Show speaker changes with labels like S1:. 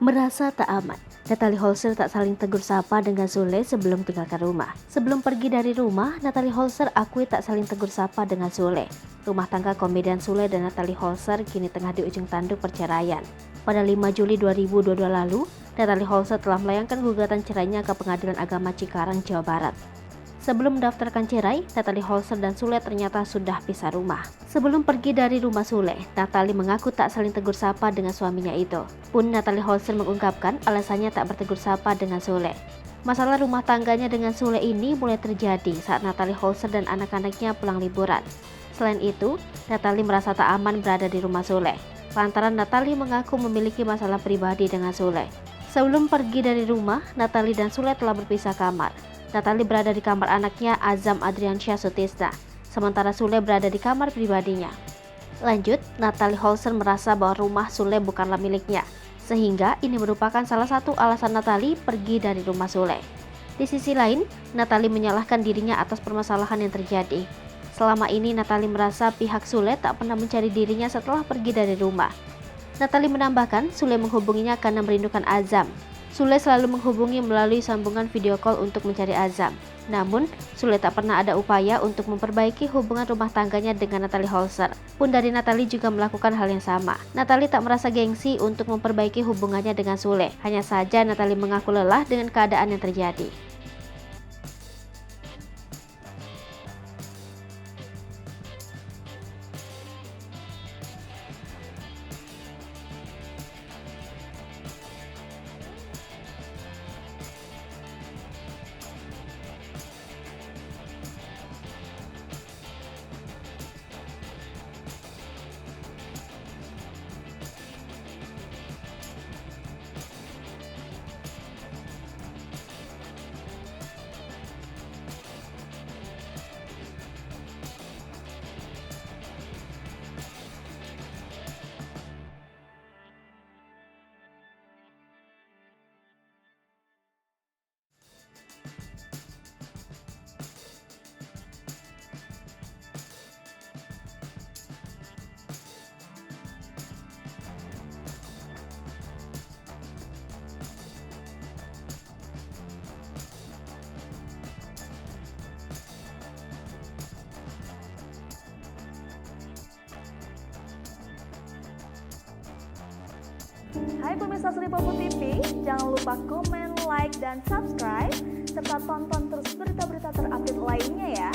S1: Merasa tak aman, Natalie Holzer tak saling tegur sapa dengan Sule sebelum tinggalkan rumah. Sebelum pergi dari rumah, Natalie Holzer akui tak saling tegur sapa dengan Sule. Rumah tangga komedian Sule dan Natalie Holzer kini tengah di ujung tanduk perceraian. Pada 5 Juli 2022 lalu, Natalie Holzer telah melayangkan gugatan cerainya ke Pengadilan Agama Cikarang, Jawa Barat. Sebelum mendaftarkan cerai, Natalie Holzer dan Sule ternyata sudah pisah rumah. Sebelum pergi dari rumah Sule, Natalie mengaku tak saling tegur sapa dengan suaminya itu. Pun Natalie Holzer mengungkapkan alasannya tak bertegur sapa dengan Sule. Masalah rumah tangganya dengan Sule ini mulai terjadi saat Natalie Holzer dan anak-anaknya pulang liburan. Selain itu, Natalie merasa tak aman berada di rumah Sule, lantaran Natalie mengaku memiliki masalah pribadi dengan Sule. Sebelum pergi dari rumah, Natalie dan Sule telah berpisah kamar. Natalie berada di kamar anaknya Azam Adriansyah Sutisna, sementara Sule berada di kamar pribadinya. Lanjut, Natalie Holzer merasa bahwa rumah Sule bukanlah miliknya, sehingga ini merupakan salah satu alasan Natalie pergi dari rumah Sule. Di sisi lain, Natalie menyalahkan dirinya atas permasalahan yang terjadi. Selama ini Natalie merasa pihak Sule tak pernah mencari dirinya setelah pergi dari rumah. Natalie menambahkan Sule menghubunginya karena merindukan Azam. Sule selalu menghubungi melalui sambungan video call untuk mencari Azam. Namun, Sule tak pernah ada upaya untuk memperbaiki hubungan rumah tangganya dengan Natalie Holzer. Pun dari Natalie juga melakukan hal yang sama. Natalie tak merasa gengsi untuk memperbaiki hubungannya dengan Sule. Hanya saja Natalie mengaku lelah dengan keadaan yang terjadi.
S2: Hai pemirsa Sri Popo TV, jangan lupa komen, like, dan subscribe, serta tonton terus berita-berita terupdate lainnya ya.